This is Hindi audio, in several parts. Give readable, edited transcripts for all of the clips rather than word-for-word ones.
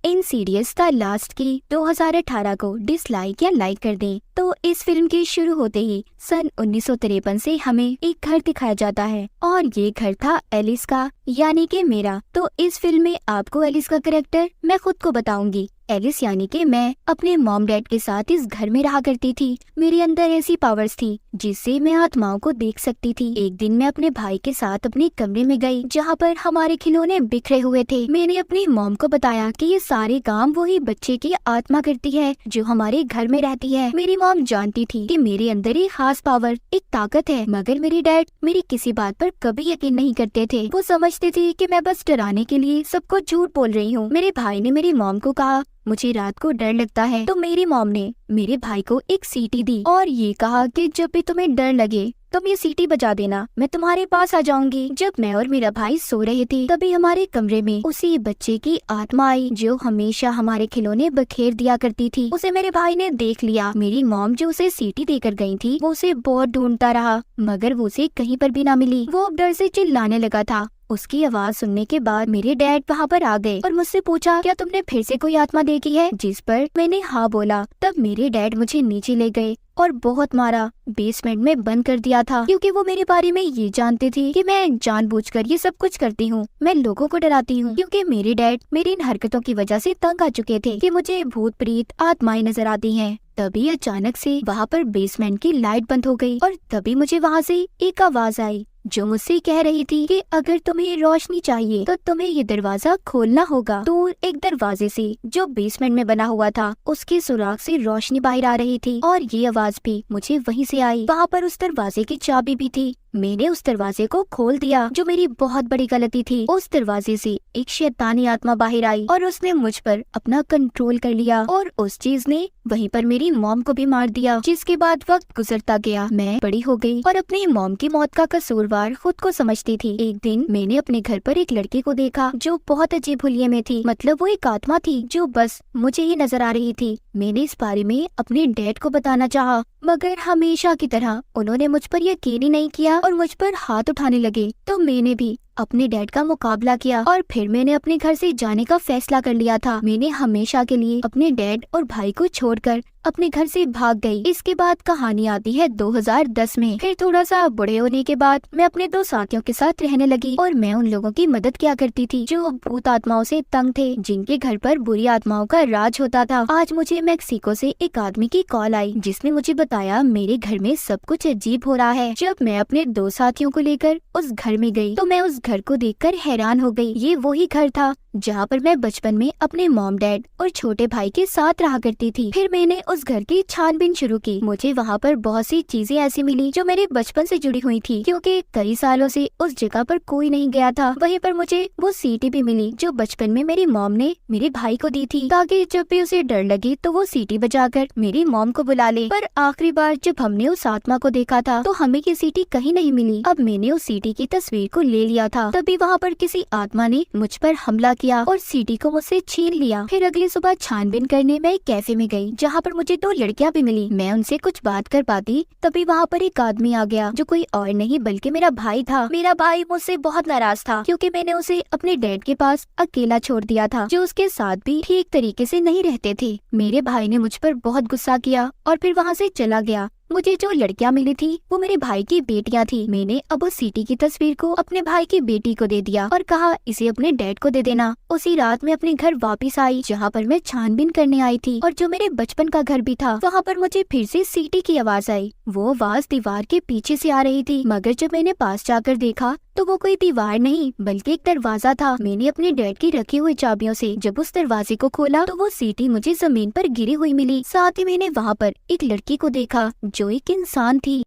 इंसीडियस द लास्ट की 2018 को डिसलाइक या लाइक कर दें। तो इस फिल्म के शुरू होते ही सन 1953 से हमें एक घर दिखाया जाता है और ये घर था एलिस का, यानी कि मेरा। तो इस फिल्म में आपको एलिस का कैरेक्टर मैं खुद को बताऊंगी। एलिस यानी कि मैं अपने मॉम डैड के साथ इस घर में रहा करती थी। मेरे अंदर ऐसी पावर्स थी जिससे मैं आत्माओं को देख सकती थी। एक दिन मैं अपने भाई के साथ अपने कमरे में गई जहाँ पर हमारे खिलौने बिखरे हुए थे। मैंने अपनी मॉम को बताया कि ये सारे काम वही बच्चे की आत्मा करती है जो हमारे घर में रहती है। मेरी मॉम जानती थी कि मेरे अंदर एक खास पावर, एक ताकत है, मगर मेरे डैड मेरी किसी बात पर कभी यकीन नहीं करते थे। वो समझते थे कि मैं बस डराने के लिए सबको झूठ बोल रही हूँ। मेरे भाई ने मेरी मॉम को कहा मुझे रात को डर लगता है, तो मेरी मॉम ने मेरे भाई को एक सीटी दी और ये कहा कि जब भी तुम्हें डर लगे तुम ये सीटी बजा देना, मैं तुम्हारे पास आ जाऊंगी। जब मैं और मेरा भाई सो रहे थे तभी हमारे कमरे में उसी बच्चे की आत्मा आई जो हमेशा हमारे खिलौने बखेर दिया करती थी। उसे मेरे भाई ने देख लिया। मेरी मॉम जो उसे सीटी देकर गई थी वो उसे बहुत ढूंढता रहा मगर वो उसे कहीं पर भी ना मिली। वो डर से चिल्लाने लगा था। उसकी आवाज सुनने के बाद मेरे डैड वहाँ पर आ गए और मुझसे पूछा क्या तुमने फिर से कोई आत्मा देखी है, जिस पर मैंने हाँ बोला। तब मेरे डैड मुझे नीचे ले गए और बहुत मारा। बेसमेंट में बंद कर दिया था क्योंकि वो मेरे बारे में ये जानते थे कि मैं जानबूझकर ये सब कुछ करती हूँ। मैं लोगों को डराती हूँ क्योंकि मेरे डैड मेरी इन हरकतों की वजह से तंग आ चुके थे कि मुझे भूत प्रेत आत्माएं नजर आती हैं। तभी अचानक से वहाँ पर बेसमेंट की लाइट बंद हो गई और तभी मुझे वहाँ से एक आवाज आई जो मुझसे कह रही थी कि अगर तुम्हें रोशनी चाहिए तो तुम्हें ये दरवाजा खोलना होगा। दूर एक दरवाजे से जो बेसमेंट में बना हुआ था उसके सुराख से रोशनी बाहर आ रही थी और ये आवाज भी मुझे वहीं से आई। वहाँ पर उस दरवाजे की चाबी भी थी। मैंने उस दरवाजे को खोल दिया जो मेरी बहुत बड़ी गलती थी। उस दरवाजे से एक शैतानी आत्मा बाहर आई और उसने मुझ पर अपना कंट्रोल कर लिया और उस चीज ने वहीं पर मेरी मॉम को भी मार दिया। जिसके बाद वक्त गुजरता गया, मैं बड़ी हो गई और अपनी मॉम की मौत का कसूरवार खुद को समझती थी। एक दिन मैंने अपने घर पर एक लड़की को देखा जो बहुत अजीब हुलिये में थी। मतलब वो एक आत्मा थी जो बस मुझे ही नजर आ रही थी। मैंने इस बारे में अपने डैड को बताना चाहा मगर हमेशा की तरह उन्होंने मुझ पर यकीन ही नहीं किया और मुझ पर हाथ उठाने लगे। तो मैंने भी अपने डैड का मुकाबला किया और फिर मैंने अपने घर से जाने का फैसला कर लिया था। मैंने हमेशा के लिए अपने डैड और भाई को छोड़कर अपने घर से भाग गई। इसके बाद कहानी आती है 2010 में। फिर थोड़ा सा बड़े होने के बाद मैं अपने दो साथियों के साथ रहने लगी और मैं उन लोगों की मदद किया करती थी जो भूत आत्माओं से तंग थे, जिनके घर पर बुरी आत्माओं का राज होता था। आज मुझे मैक्सिको से एक आदमी की कॉल आई जिसने मुझे बताया मेरे घर में सब कुछ अजीब हो रहा है। जब मैं अपने दो साथियों को लेकर उस घर में गई तो मैं उस घर को देखकर हैरान हो गई। ये वही घर था जहाँ पर मैं बचपन में अपने मॉम डैड और छोटे भाई के साथ रहा करती थी। फिर मैंने उस घर की छानबीन शुरू की। मुझे वहाँ पर बहुत सी चीजें ऐसी मिली जो मेरे बचपन से जुड़ी हुई थी क्योंकि कई सालों से उस जगह पर कोई नहीं गया था। वहीं पर मुझे वो सीटी भी मिली जो बचपन में मेरी मॉम ने मेरे भाई को दी थी ताकि जब भी उसे डर लगे तो वो सीटी बजाकर मेरी मॉम को बुला ले। पर आखिरी बार जब हमने उस आत्मा को देखा था तो हमें ये सीटी कहीं नहीं मिली। अब मैंने उस सीटी की तस्वीर को ले लिया था। तभी वहाँ पर किसी आत्मा ने मुझ पर हमला किया और सीटी को मुझसे छीन लिया। फिर अगली सुबह छानबीन करने मैं एक कैफे में गई जहाँ पर मुझे दो लड़कियाँ भी मिली। मैं उनसे कुछ बात कर पाती तभी वहाँ पर एक आदमी आ गया जो कोई और नहीं बल्कि मेरा भाई था। मेरा भाई मुझसे बहुत नाराज था क्योंकि मैंने उसे अपने डैड के पास अकेला छोड़ दिया था जो उसके साथ भी ठीक तरीके से नहीं रहते थे। मेरे भाई ने मुझ पर बहुत गुस्सा किया और फिर वहाँ से चला गया। मुझे जो लड़कियां मिली थी वो मेरे भाई की बेटियां थी। मैंने अब उस सीटी की तस्वीर को अपने भाई की बेटी को दे दिया और कहा इसे अपने डैड को दे देना। उसी रात मैं अपने घर वापस आई जहाँ पर मैं छानबीन करने आई थी और जो मेरे बचपन का घर भी था वहाँ पर मुझे फिर से सीटी की आवाज आई। वो आवाज दीवार के पीछे से आ रही थी मगर जब मैंने पास जाकर देखा तो वो कोई दीवार नहीं बल्कि एक दरवाजा था। मैंने अपने डैड की रखी हुई चाबियों से जब उस दरवाजे को खोला तो वो सीटी मुझे जमीन पर गिरी हुई मिली। साथ ही मैंने वहाँ पर एक लड़की को देखा जो एक इंसान थी।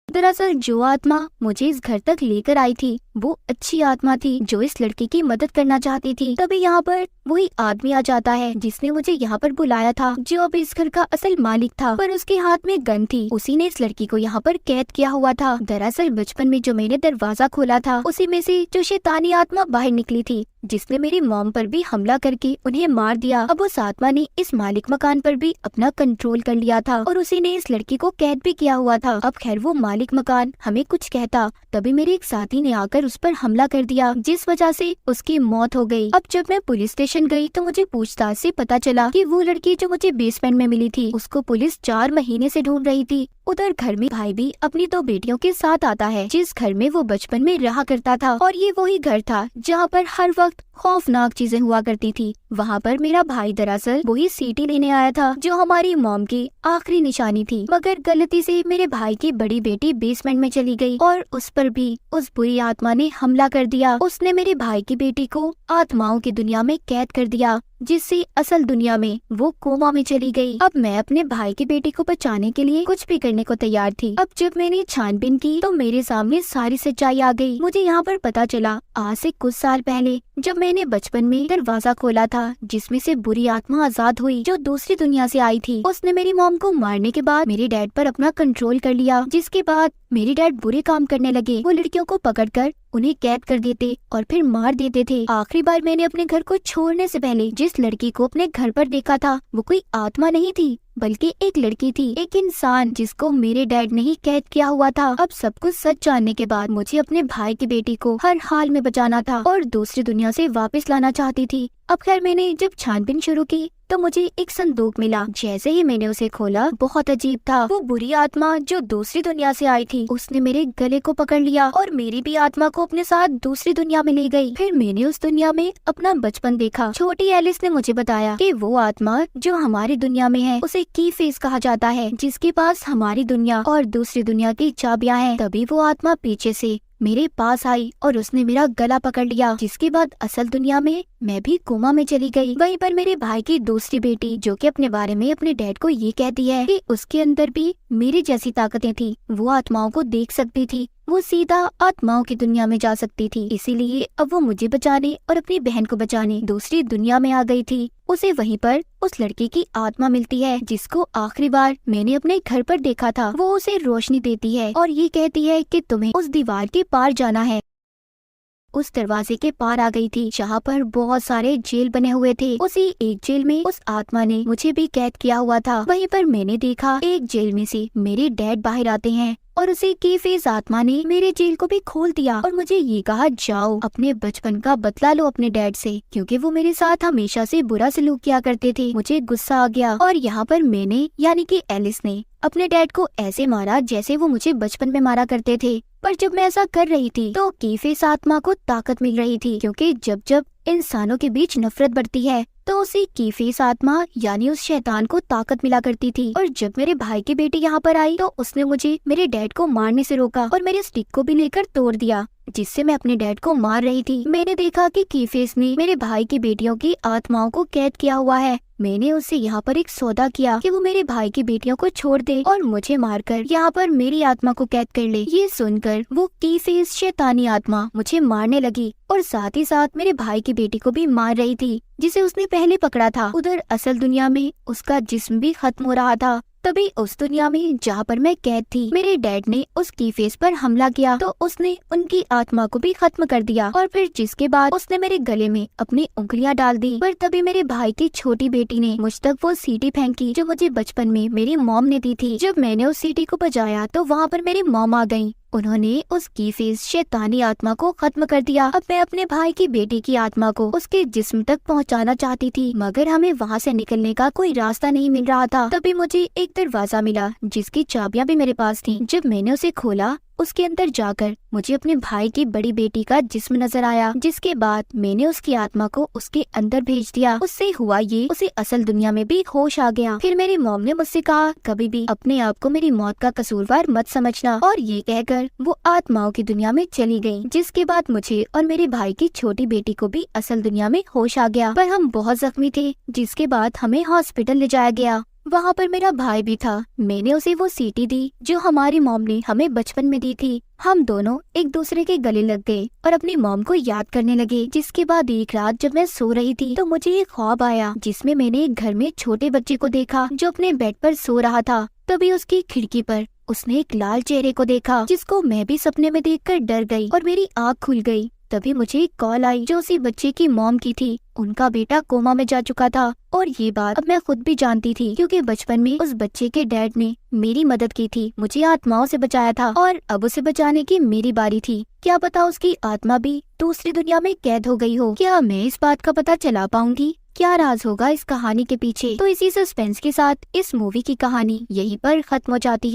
दरअसल जो आत्मा मुझे इस घर तक लेकर आई थी वो अच्छी आत्मा थी जो इस लड़की की मदद करना चाहती थी। तभी यहाँ पर वही आदमी आ जाता है जिसने मुझे यहाँ पर बुलाया था, जो अब इस घर का असल मालिक था, पर उसके हाथ में गन थी। उसी ने इस लड़की को यहाँ पर कैद किया हुआ था। दरअसल बचपन में जो मैंने दरवाजा खोला था उसी में से जो शैतानी आत्मा बाहर निकली थी जिसने मेरी मॉम पर भी हमला करके उन्हें मार दिया। अब उस आत्मा ने इस मालिक मकान पर भी अपना कंट्रोल कर लिया था और उसी ने इस लड़की को कैद भी किया हुआ था। अब खैर वो मालिक मकान हमें कुछ कहता तभी मेरे एक साथी ने आकर आकर उस पर हमला कर दिया, जिस वजह से उसकी मौत हो गई। अब जब मैं पुलिस स्टेशन गई तो मुझे पूछताछ से पता चला कि वो लड़की जो मुझे बेसमेंट में मिली थी उसको पुलिस 4 महीने से ढूंढ रही थी। उधर घर में भाई भी अपनी 2 बेटियों के साथ आता है, जिस घर में वो बचपन में रहा करता था, और ये वही घर था जहाँ पर हर वक्त खौफनाक चीजें हुआ करती थी। वहाँ पर मेरा भाई दरअसल वही सीटी लेने आया था जो हमारी मॉम की आखिरी निशानी थी, मगर गलती से मेरे भाई की बड़ी बेटी बेसमेंट में चली गई और उस पर भी उस बुरी आत्मा ने हमला कर दिया। उसने मेरे भाई की बेटी को आत्माओं की दुनिया में कैद कर दिया, जिससे असल दुनिया में वो कोमा में चली गई। अब मैं अपने भाई की बेटी को बचाने के लिए कुछ भी करने को तैयार थी। अब जब मैंने छानबीन की तो मेरे सामने सारी सच्चाई आ गई। मुझे यहाँ पर पता चला आज से कुछ साल पहले जब मैंने बचपन में दरवाजा खोला था जिसमें से बुरी आत्मा आजाद हुई जो दूसरी दुनिया से आई थी। उसने मेरी मॉम को मारने के बाद मेरे डैड पर अपना कंट्रोल कर लिया, जिसके बाद मेरे डैड बुरे काम करने लगे। वो लड़कियों को पकड़कर उन्हें कैद कर देते और फिर मार देते थे। आखिरी बार मैंने अपने घर को छोड़ने से पहले जिस लड़की को अपने घर पर देखा था वो कोई आत्मा नहीं थी बल्कि एक लड़की थी, एक इंसान जिसको मेरे डैड ने ही कैद किया हुआ था। अब सब कुछ सच जानने के बाद मुझे अपने भाई की बेटी को हर हाल में बचाना था और दूसरी दुनिया से वापस लाना चाहती थी। अब खैर मैंने जब छानबीन शुरू की तो मुझे एक संदूक मिला। जैसे ही मैंने उसे खोला बहुत अजीब था। वो बुरी आत्मा जो दूसरी दुनिया से आई थी उसने मेरे गले को पकड़ लिया और मेरी भी आत्मा को अपने साथ दूसरी दुनिया में ले गई। फिर मैंने उस दुनिया में अपना बचपन देखा। छोटी एलिस ने मुझे बताया कि वो आत्मा जो हमारी दुनिया में है उसे की फेस कहा जाता है, जिसके पास हमारी दुनिया और दूसरी दुनिया की चाबियां हैं। तभी वो आत्मा पीछे से मेरे पास आई और उसने मेरा गला पकड़ लिया, जिसके बाद असल दुनिया में मैं भी कोमा में चली गई। वहीं पर मेरे भाई की दूसरी बेटी जो कि अपने बारे में अपने डैड को ये कहती है कि उसके अंदर भी मेरी जैसी ताकतें थी, वो आत्माओं को देख सकती थी, वो सीधा आत्माओं की दुनिया में जा सकती थी। इसीलिए अब वो मुझे बचाने और अपनी बहन को बचाने दूसरी दुनिया में आ गई थी। उसे वहीं पर उस लड़की की आत्मा मिलती है जिसको आखिरी बार मैंने अपने घर पर देखा था। वो उसे रोशनी देती है और ये कहती है कि तुम्हें उस दीवार के पार जाना है। उस दरवाजे के पार आ गई थी जहाँ पर बहुत सारे जेल बने हुए थे। उसी एक जेल में उस आत्मा ने मुझे भी कैद किया हुआ था। वहीं पर मैंने देखा एक जेल में से मेरे डैड बाहर आते हैं और उसी की फेस आत्मा ने मेरे जेल को भी खोल दिया और मुझे ये कहा जाओ अपने बचपन का बदला लो अपने डैड से, क्योंकि वो मेरे साथ हमेशा से बुरा सलूक किया करते थे। मुझे गुस्सा आ गया और यहाँ पर मैंने यानी कि एलिस ने अपने डैड को ऐसे मारा जैसे वो मुझे बचपन में मारा करते थे। पर जब मैं ऐसा कर रही थी तो कीफेस आत्मा को ताकत मिल रही थी, क्योंकि जब जब इंसानों के बीच नफरत बढ़ती है तो उसी कीफेस आत्मा यानी उस शैतान को ताकत मिला करती थी। और जब मेरे भाई की बेटी यहाँ पर आई तो उसने मुझे मेरे डैड को मारने से रोका और मेरे स्टिक को भी लेकर तोड़ दिया जिससे मैं अपने डैड को मार रही थी। मैंने देखा कि कीफेस ने मेरे भाई की बेटियों की आत्माओं को कैद किया हुआ है। मैंने उससे यहाँ पर एक सौदा किया कि वो मेरे भाई की बेटियों को छोड़ दे और मुझे मारकर यहाँ पर मेरी आत्मा को कैद कर ले। ये सुनकर वो कीफेस शैतानी आत्मा मुझे मारने लगी और साथ ही साथ मेरे भाई की बेटी को भी मार रही थी जिसे उसने पहले पकड़ा था। उधर असल दुनिया में उसका जिस्म भी खत्म हो रहा था। तभी उस दुनिया में जहाँ पर मैं कैद थी मेरे डैड ने उस कीफेस पर हमला किया तो उसने उनकी आत्मा को भी खत्म कर दिया और फिर जिसके बाद उसने मेरे गले में अपनी उंगलियां डाल दी। पर तभी मेरे भाई की छोटी बेटी ने मुझ तक वो सीटी फेंकी जो मुझे बचपन में मेरी मॉम ने दी थी। जब मैंने उस सीटी को बजाया तो वहाँ पर मेरी मॉम आ गयी। उन्होंने उस कीफेस शैतानी आत्मा को खत्म कर दिया। अब मैं अपने भाई की बेटी की आत्मा को उसके जिस्म तक पहुंचाना चाहती थी, मगर हमें वहां से निकलने का कोई रास्ता नहीं मिल रहा था। तभी मुझे एक दरवाजा मिला जिसकी चाबियां भी मेरे पास थी। जब मैंने उसे खोला उसके अंदर जाकर मुझे अपने भाई की बड़ी बेटी का जिस्म नजर आया, जिसके बाद मैंने उसकी आत्मा को उसके अंदर भेज दिया। उससे हुआ ये उसे असल दुनिया में भी होश आ गया। फिर मेरी मॉम ने मुझसे कहा कभी भी अपने आप को मेरी मौत का कसूरवार मत समझना, और ये कहकर वो आत्माओं की दुनिया में चली गयी। जिसके बाद मुझे और मेरे भाई की छोटी बेटी को भी असल दुनिया में होश आ गया, पर हम बहुत जख्मी थे। जिसके बाद हमें हॉस्पिटल ले जाया गया। वहाँ पर मेरा भाई भी था। मैंने उसे वो सीटी दी जो हमारी मॉम ने हमें बचपन में दी थी। हम दोनों एक दूसरे के गले लग गए और अपनी मॉम को याद करने लगे। जिसके बाद एक रात जब मैं सो रही थी तो मुझे एक ख्वाब आया जिसमें मैंने एक घर में छोटे बच्चे को देखा जो अपने बेड पर सो रहा था। तभी उसकी खिड़की पर उसने एक लाल चेहरे को देखा जिसको मैं भी सपने में देखकर डर गई और मेरी आँख खुल गई। तभी मुझे एक कॉल आई जो उसी बच्चे की मॉम की थी। उनका बेटा कोमा में जा चुका था और ये बात अब मैं खुद भी जानती थी क्योंकि बचपन में उस बच्चे के डैड ने मेरी मदद की थी, मुझे आत्माओं से बचाया था और अब उसे बचाने की मेरी बारी थी। क्या पता उसकी आत्मा भी दूसरी दुनिया में कैद हो गई हो। क्या मैं इस बात का पता चला पाऊंगी? क्या राज होगा इस कहानी के पीछे? तो इसी सस्पेंस के साथ इस मूवी की कहानी यहीं पर खत्म हो जाती है।